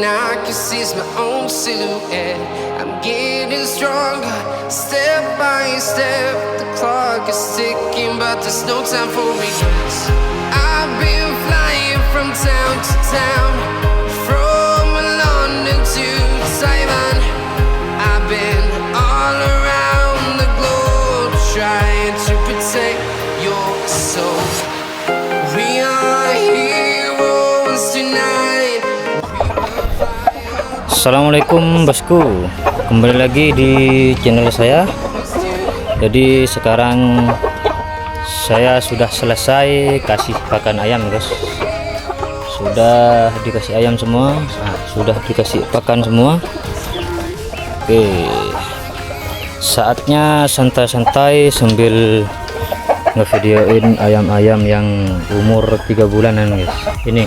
I can see my own silhouette. I'm getting stronger, step by step. The clock is ticking, but there's no time for regrets. I've been flying from town to town, from London to Taiwan. I've been all around the globe, trying to protect your soul. We are heroes tonight. Assalamualaikum bosku, kembali lagi di channel saya. Jadi sekarang saya sudah selesai kasih pakan ayam guys. Sudah dikasih ayam semua, sudah dikasih pakan semua. Oke, saatnya santai-santai sambil ngevideoin ayam-ayam yang umur 3 bulanan guys. Ini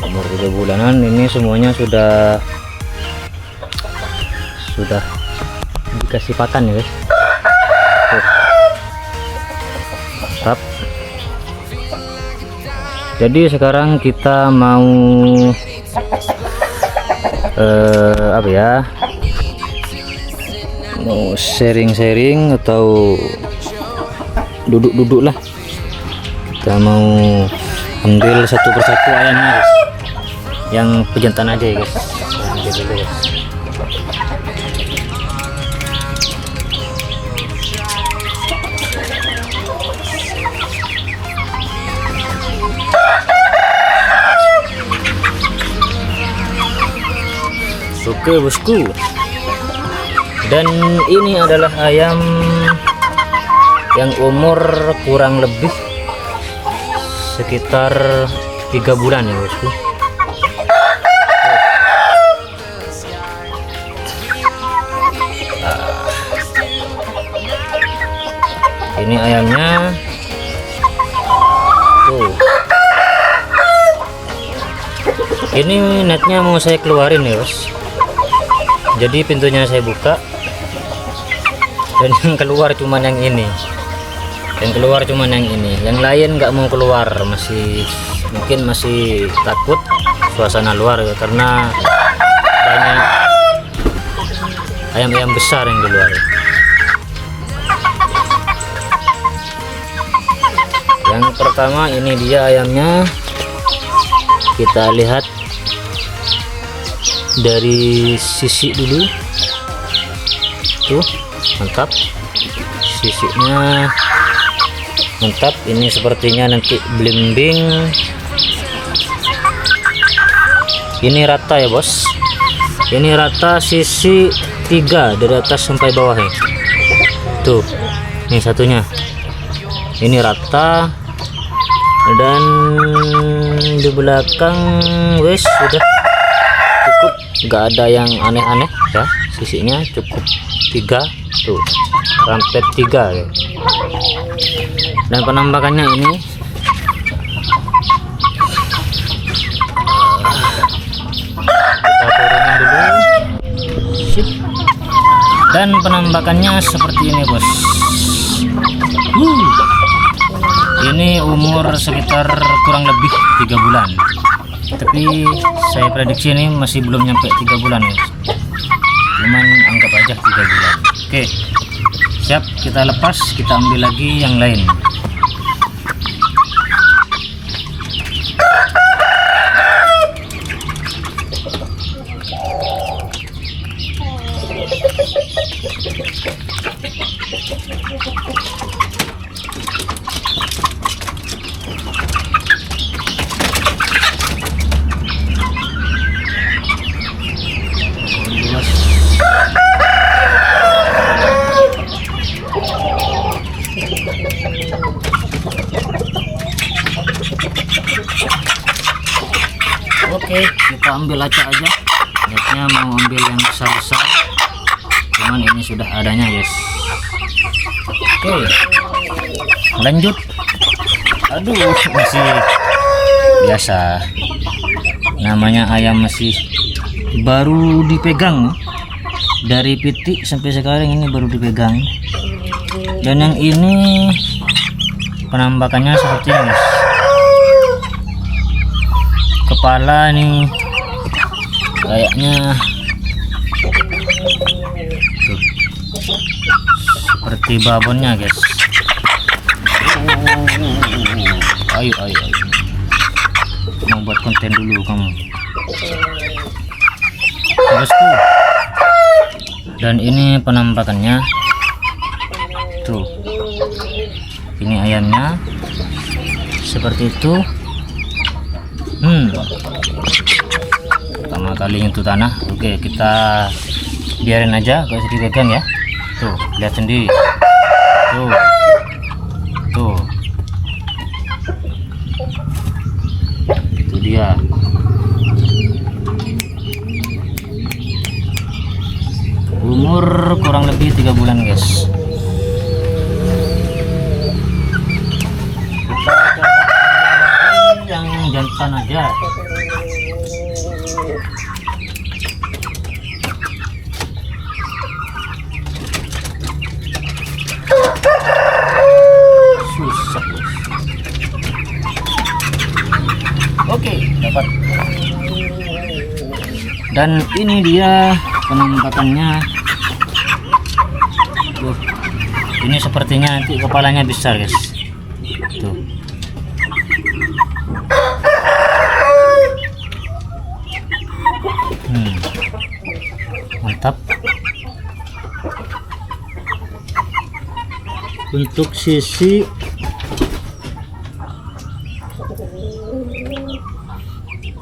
umur 3 bulanan, ini semuanya sudah dikasih pakan ya guys. Mantap. Jadi sekarang kita mau apa ya, mau sharing-sharing atau duduk-duduk lah. Kita mau ambil satu persatu ayamnya guys, yang pejantan aja ya guys. Ambil dulu guys. Oke bosku, dan ini adalah ayam yang umur kurang lebih sekitar 3 bulan ya bosku. Ini ayamnya tuh. Ini netnya mau saya keluarin ya bos. Jadi pintunya saya buka, dan yang keluar cuman yang ini. Yang keluar cuman yang ini. Yang lain nggak mau keluar, mungkin masih takut suasana luar ya, karena banyak ayam-ayam besar yang di luar. Yang pertama ini dia ayamnya. Kita lihat dari sisi dulu tuh, mantap, sisinya mantap. Ini sepertinya nanti blimbing. Ini rata ya bos, ini rata sisi 3 dari atas sampai bawah ya. Tuh, ini satunya, ini rata, dan di belakang wes sudah cukup, nggak ada yang aneh-aneh ya. Sisinya cukup 3 tuh, rampet 3 ya. Dan penampakannya ini kita turunin dulu. Sip. Dan penampakannya seperti ini bos. Ini umur sekitar kurang lebih 3 bulan, tapi saya prediksi ini masih belum nyampe 3 bulan ya. Cuman anggap aja 3 bulan. Oke, siap, kita lepas, kita ambil lagi yang lain. Oke, kita ambil acak aja. Netnya mau ambil yang besar-besar, cuman ini sudah adanya guys. Oke, lanjut. Aduh, masih biasa, namanya ayam masih baru dipegang. Dari pitik sampai sekarang ini baru dipegang. Dan yang ini penampakannya seperti ini guys. Kepala ini kayaknya tuh, seperti babonnya guys. Ayo mau buat konten dulu kamu bosku. Dan ini penampakannya tuh, ini ayamnya seperti itu. Pertama kali nyentuh tanah. Oke, kita biarin aja, gak usah dipegang ya. Tuh, lihat sendiri. Tuh, itu dia. Umur kurang lebih 3 bulan guys. Kita coba yang jantan aja. Susah. Oke, dapat. Dan ini dia penampakannya. Tuh, ini sepertinya nanti kepalanya besar guys. Tuh. Mantap. Untuk sisi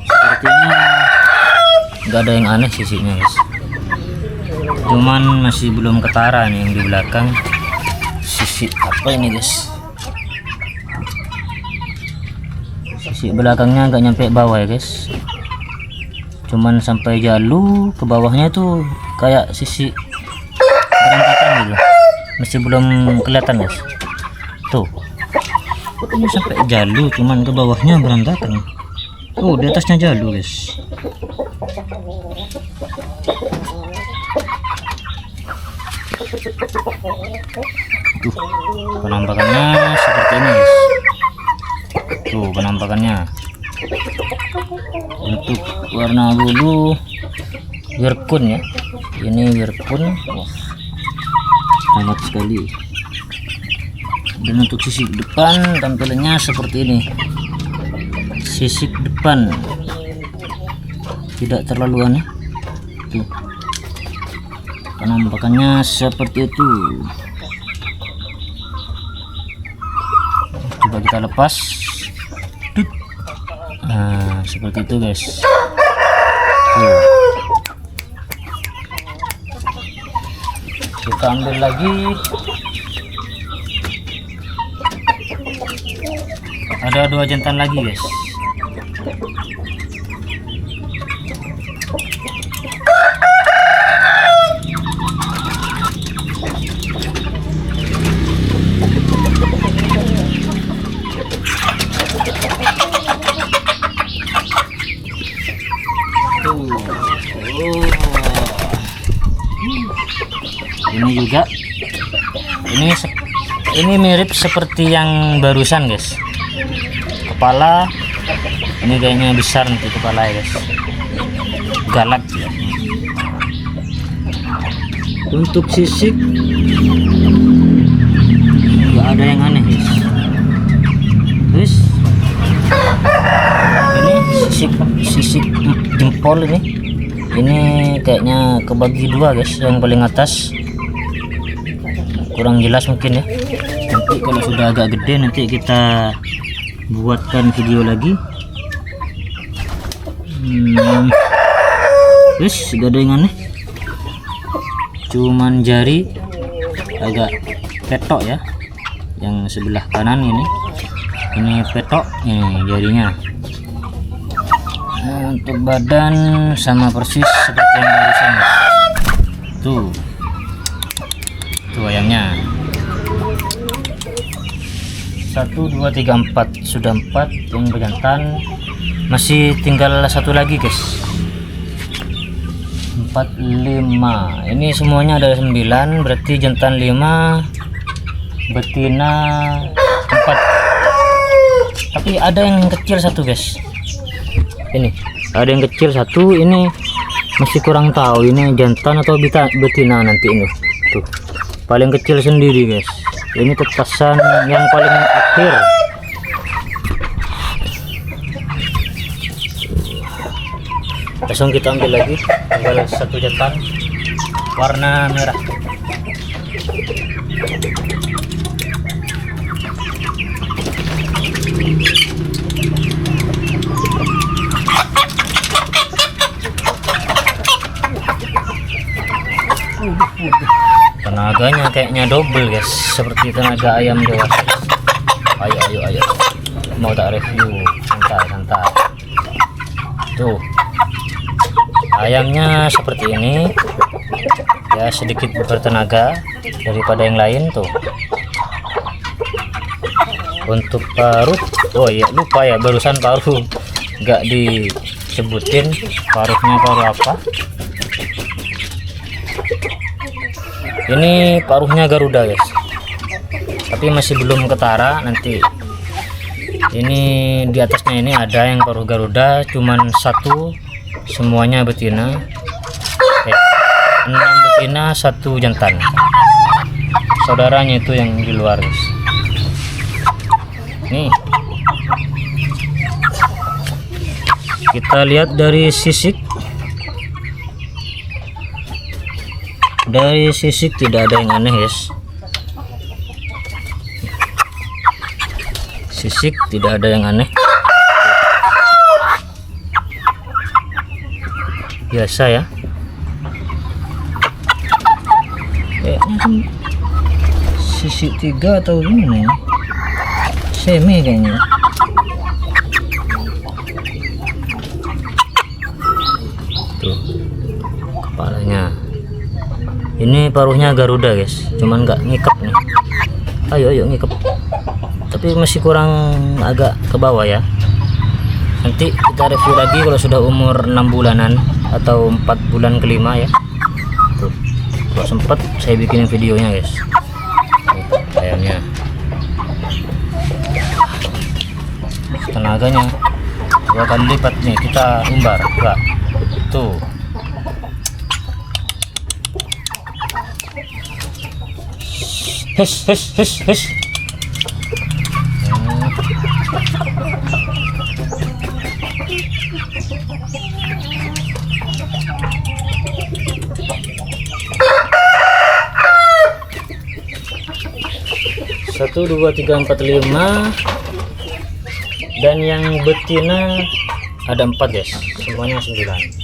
sepertinya nggak ada yang aneh sisinya guys, cuman masih belum ketara nih yang di belakang. Sisi apa ini guys, sisi belakangnya nggak nyampe bawah ya guys, cuman sampai jalu ke bawahnya tuh kayak sisi berantakan gitu, masih belum kelihatan guys. Tuh, ini sampai jalu cuman ke bawahnya berantakan. Oh, di atasnya jalu guys. Tuh, penampakannya seperti ini guys. Tuh, penampakannya. Untuk warna bulu wirkun ya, ini wirkun. Wah, hangat sekali. Dan untuk sisik depan tampilannya seperti ini. Sisik depan tidak terlalu aneh. Tuh, penampakannya seperti itu. Coba kita lepas. Nah, seperti itu guys. Tuh. Kita ambil lagi. Ada 2 jantan lagi guys. Ini juga, ini mirip seperti yang barusan guys. Kepala ini kayaknya besar nanti kepala ya guys, galak ya. Untuk sisik nggak ada yang aneh guys. Terus ini sisik jempol ini kayaknya kebagi 2 guys. Yang paling atas kurang jelas mungkin ya, nanti kalau sudah agak gede nanti kita buatkan video lagi. Terus gak ada yang aneh, cuman jari agak petok ya, yang sebelah kanan ini petok, ini jarinya. Nah, untuk badan sama persis seperti yang barusan guys. Tuh ayamnya 1 2 3 4, sudah 4 yang bejantan, masih tinggal 1 lagi guys. 4 5, ini semuanya ada 9, berarti jantan 5, betina 4. Tapi ada yang kecil 1 guys. Ini ada yang kecil 1, ini masih kurang tahu ini jantan atau betina nanti ini. Tuh paling kecil sendiri guys, ini tetasan yang paling akhir. Langsung kita ambil lagi, tinggal satu jantan warna merah. Tenaganya kayaknya double guys, seperti tenaga ayam dewasa. Ayo mau tak review, santai. Tuh ayamnya seperti ini ya, sedikit bertenaga daripada yang lain. Tuh untuk paruh, oh iya lupa ya, barusan paruh nggak disebutin paruhnya paruh apa. Ini paruhnya Garuda guys, tapi masih belum ketara. Nanti ini di atasnya ini ada yang paruh Garuda, cuman satu, semuanya betina. 6 betina, 1 jantan. Saudaranya itu yang di luar guys. Nih kita lihat dari sisik. Dari sisik tidak ada yang aneh guys. Sisik tidak ada yang aneh, biasa ya. Sisik 3 atau gimana ya, semi kayaknya. Tuh kepalanya. Ini paruhnya Garuda guys, cuman nggak ngikep nih. Ayo ngikep, tapi masih kurang agak ke bawah ya. Nanti kita review lagi kalau sudah umur 6 bulanan atau 4 bulan kelima ya. Tuh kalau sempet saya bikin videonya guys. Ayamnya tenaganya 2 kali lipat nih, kita umbar enggak. Tuh Hush. Satu, 2, 3, 4, 5, dan yang betina ada 4 guys, semuanya 9.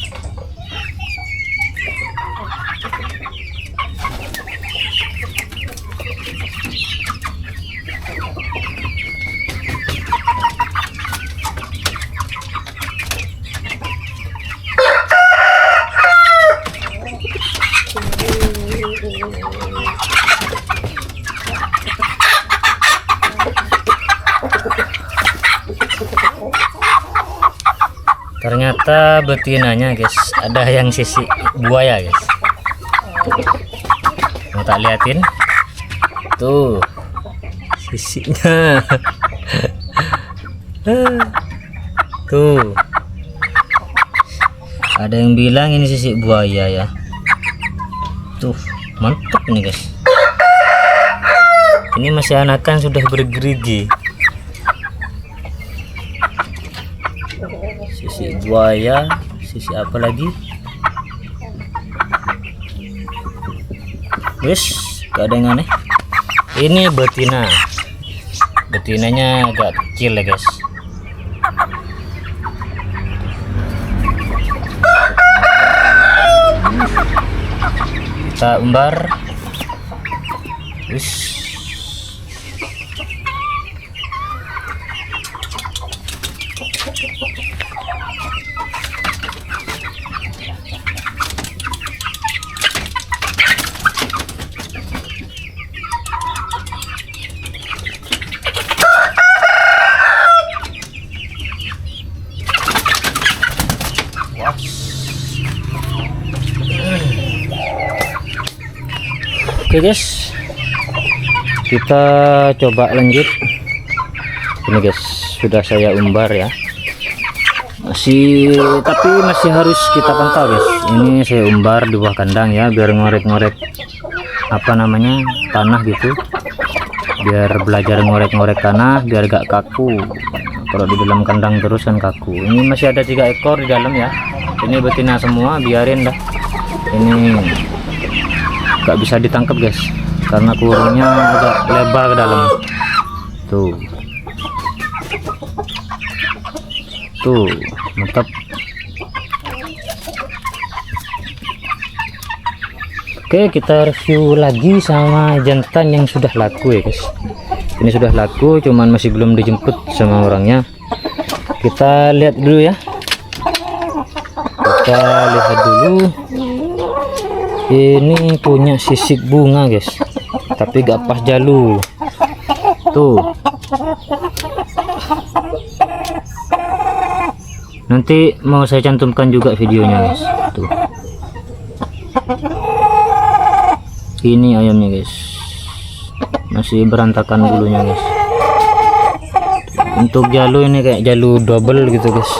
Ternyata betinanya guys ada yang sisik buaya guys. Mau tak liatin tuh sisiknya. Tuh ada yang bilang ini sisik buaya ya. Tuh mantap nih guys, ini masih anakan sudah bergerigi. Sisik buaya, sisik apa lagi? Wis, gak ada yang aneh. Ini betina, betinanya agak kecil ya guys. Kita umbar. Wis. Oke guys, kita coba lanjut. Ini guys sudah saya umbar ya, tapi masih harus kita pantau guys. ini saya umbar di bawah kandang ya, biar ngorek-ngorek apa namanya tanah gitu, biar belajar ngorek-ngorek tanah biar gak kaku. Kalau di dalam kandang terus kan kaku. Ini masih ada 3 ekor di dalam ya, ini betina semua, biarin dah. Ini gak bisa ditangkap guys, karena kurungnya agak lebar ke dalam tuh. Tuh mantap. Oke, kita review lagi sama jantan yang sudah laku ya guys. Ini sudah laku, cuman masih belum dijemput sama orangnya. Kita lihat dulu ya, kita lihat dulu. Ini punya sisik bunga guys, tapi gak pas jalu tuh. Nanti mau saya cantumkan juga videonya guys tuh. Ini ayamnya guys, masih berantakan bulunya guys. Untuk jalu ini kayak jalu double gitu guys.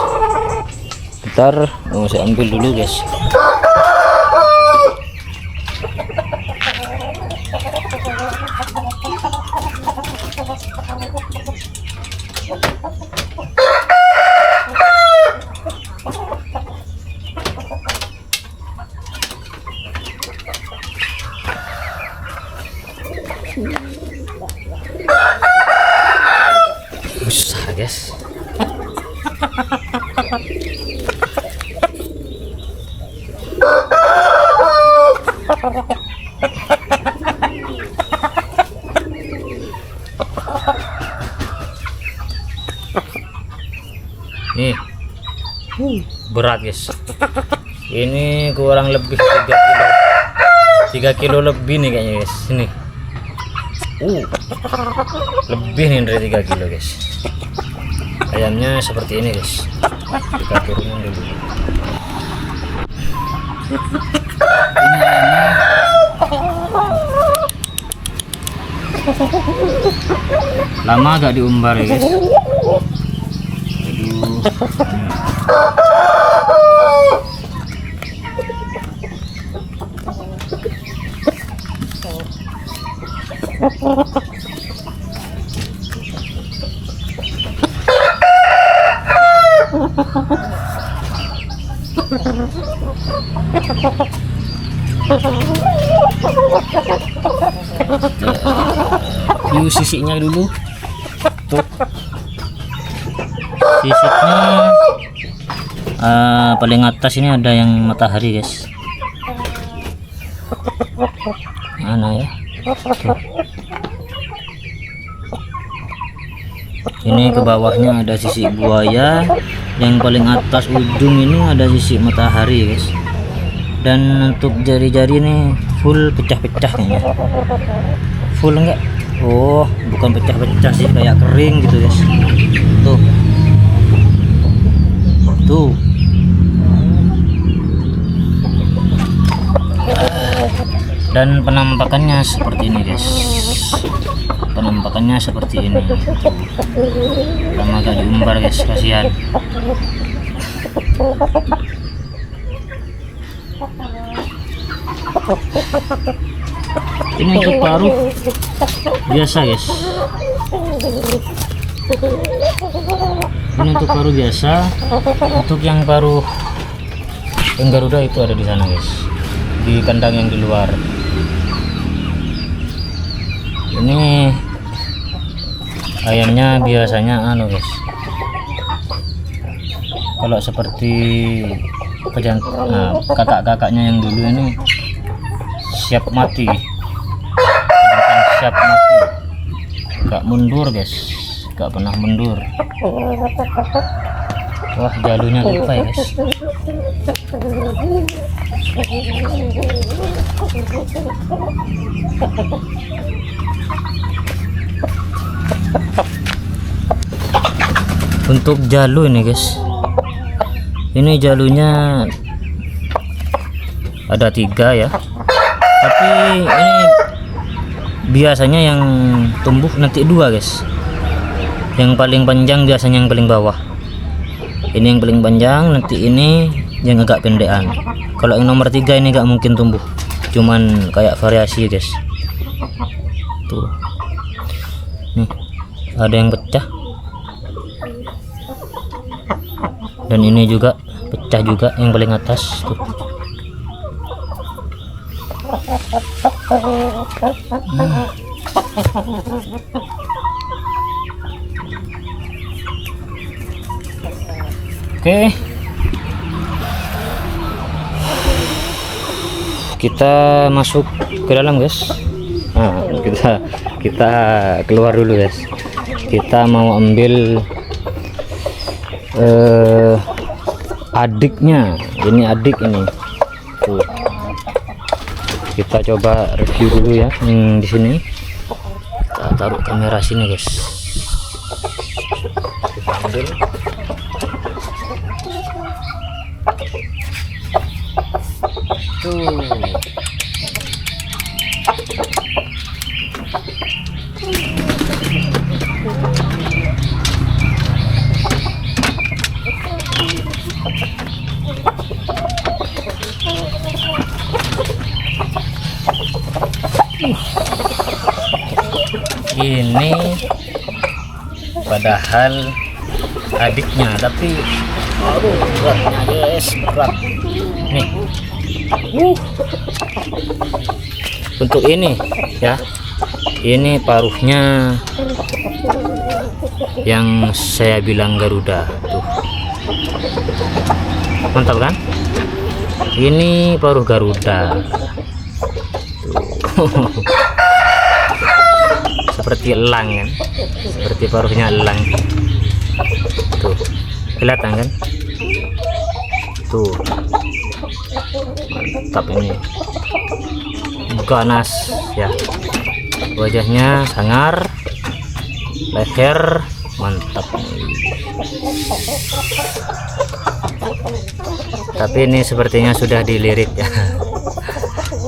Bentar, mau saya ambil dulu guys. Besar guys. Nih berat guys, ini kurang lebih 3 kilo lebih nih kayaknya guys. Ini lebih nih dari 3 kilo guys. Ayamnya seperti ini guys, kita turunin dulu. Ini ayamnya lama agak diumbar ya guys. View sisiknya dulu tuh. Sisiknya paling atas ini ada yang matahari guys. Mana ya tuh. Ini ke bawahnya ada sisik buaya, yang paling atas ujung ini ada sisik matahari guys. Dan untuk jari-jari ini full pecah-pecah kayaknya. Full enggak? Oh, bukan pecah-pecah sih, kayak kering gitu guys. Tuh. Tuh. Dan penampakannya seperti ini guys. Penampakannya seperti ini. Lama gak diumbar guys, kasihan. Ini untuk paruh biasa guys. Ini untuk paruh biasa. Untuk yang paruh yang Garuda itu ada di sana guys, di kandang yang di luar. Ini ayamnya biasanya guys, kalau seperti kakak-kakaknya yang dulu ini siap mati, siap mati, gak mundur guys, gak pernah mundur. Wah, jalunya lupa ya guys. Untuk jalu ini guys, ini jalunya ada 3 ya, tapi ini biasanya yang tumbuh nanti 2 guys. Yang paling panjang biasanya yang paling bawah. Ini yang paling panjang, nanti ini yang agak pendekan. Kalau yang nomor 3 ini nggak mungkin tumbuh, cuman kayak variasi guys. Tuh nih ada yang pecah, dan ini juga pecah juga yang paling atas tuh. Oke, kita masuk ke dalam guys. Nah, kita keluar dulu guys. Kita mau ambil adiknya. Ini adik ini tuh. Kita coba review dulu ya di sini. Kita taruh kamera sini guys. Kita ambil. Tuh. Ini padahal adiknya, tapi aduh beratnya guys, berat nih. Untuk ini ya, ini paruhnya yang saya bilang Garuda tuh, mantap kan? Ini paruh Garuda tuh. Seperti elang kan, seperti paruhnya elang tuh, kelihatan kan tuh, mantap ini, ganas ya, wajahnya sangar, leher mantap. Tapi ini sepertinya sudah dilirik ya,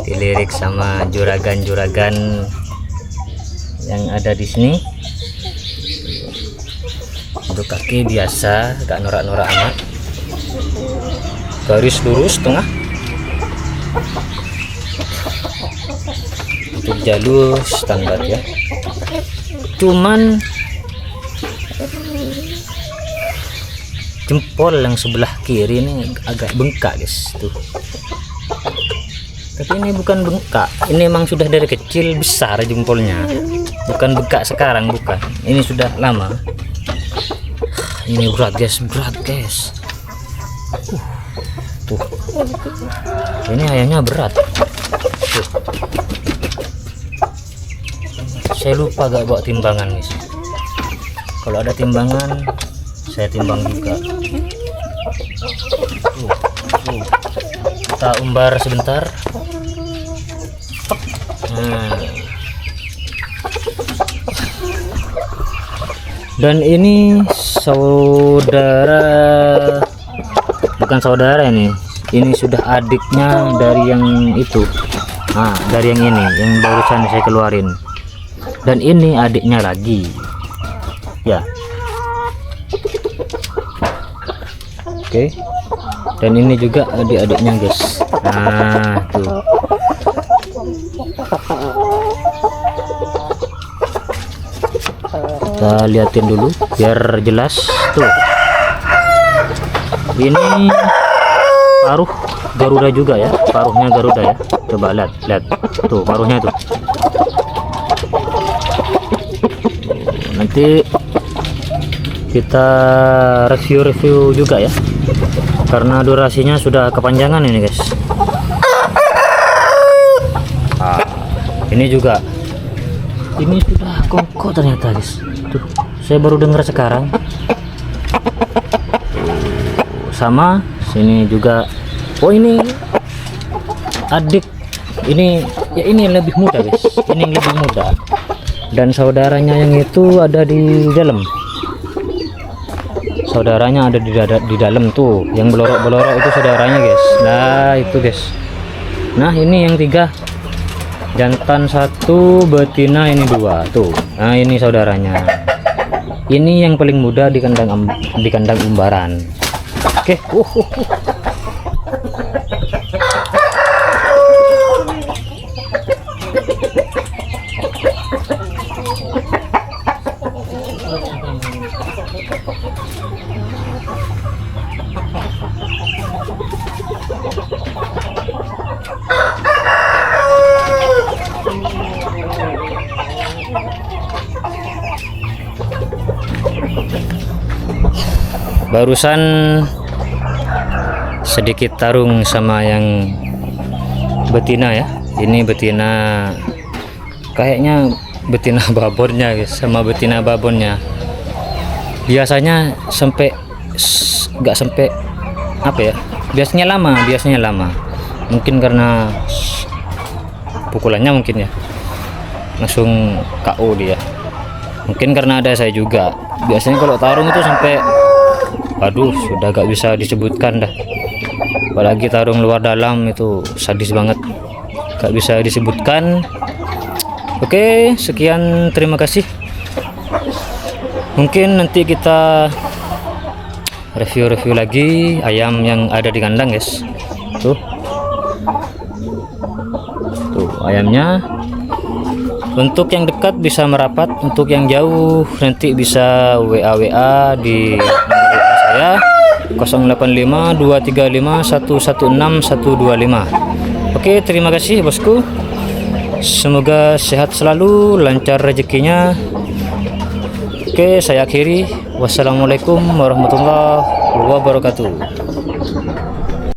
dilirik sama juragan-juragan yang ada di sini. Untuk kaki biasa, gak norak-norak amat, garis lurus tengah. Untuk jalur standar ya, cuman jempol yang sebelah kiri ini agak bengkak guys tuh. Tapi ini bukan bengkak, ini emang sudah dari kecil besar jempolnya, bukan bengkak sekarang, bukan, ini sudah lama. Ini berat guys, berat guys. Tuh, ini ayamnya berat tuh. Saya lupa gak bawa timbangan guys. Kalau ada timbangan saya timbang juga. Kita umbar sebentar. Dan ini saudara, bukan saudara ini sudah adiknya dari yang itu. Nah, dari yang ini yang barusan saya keluarin. Dan ini adiknya lagi ya. Oke, dan ini juga adik-adiknya guys. Nah tuh, kita liatin dulu biar jelas tuh. Ini paruh Garuda juga ya, paruhnya Garuda ya. Coba lihat tuh paruhnya tuh. Nanti kita review juga ya, karena durasinya sudah kepanjangan ini guys. Ini juga, ini sudah kongko ternyata guys. Tuh, saya baru dengar sekarang. Sama sini juga. Oh ini adik, ini ya, ini lebih muda guys, ini lebih muda. Dan saudaranya yang itu ada di dalam. Saudaranya ada di dalam tuh, yang belorok-belorok itu saudaranya guys. Nah itu guys. Nah ini yang 3 jantan, 1 betina, ini 2 tuh. Nah ini saudaranya. Ini yang paling muda di kandang umbaran. Oke. barusan sedikit tarung sama yang betina ya. Ini betina, kayaknya betina babonnya guys, sama betina babonnya. Biasanya sampai nggak sampai apa ya, biasanya lama. Mungkin karena pukulannya mungkin ya, langsung KO dia. Mungkin karena ada saya juga. Biasanya kalau tarung itu sampai, aduh, sudah gak bisa disebutkan dah. Apalagi tarung luar dalam itu sadis banget, gak bisa disebutkan. Oke, sekian, terima kasih. Mungkin nanti kita review lagi ayam yang ada di kandang guys. Tuh ayamnya. Untuk yang dekat bisa merapat, untuk yang jauh nanti bisa WA di nomor WA saya 085 235 116 125. Oke, terima kasih bosku. Semoga sehat selalu, lancar rezekinya. Oke, saya akhiri. Wassalamualaikum warahmatullahi wabarakatuh.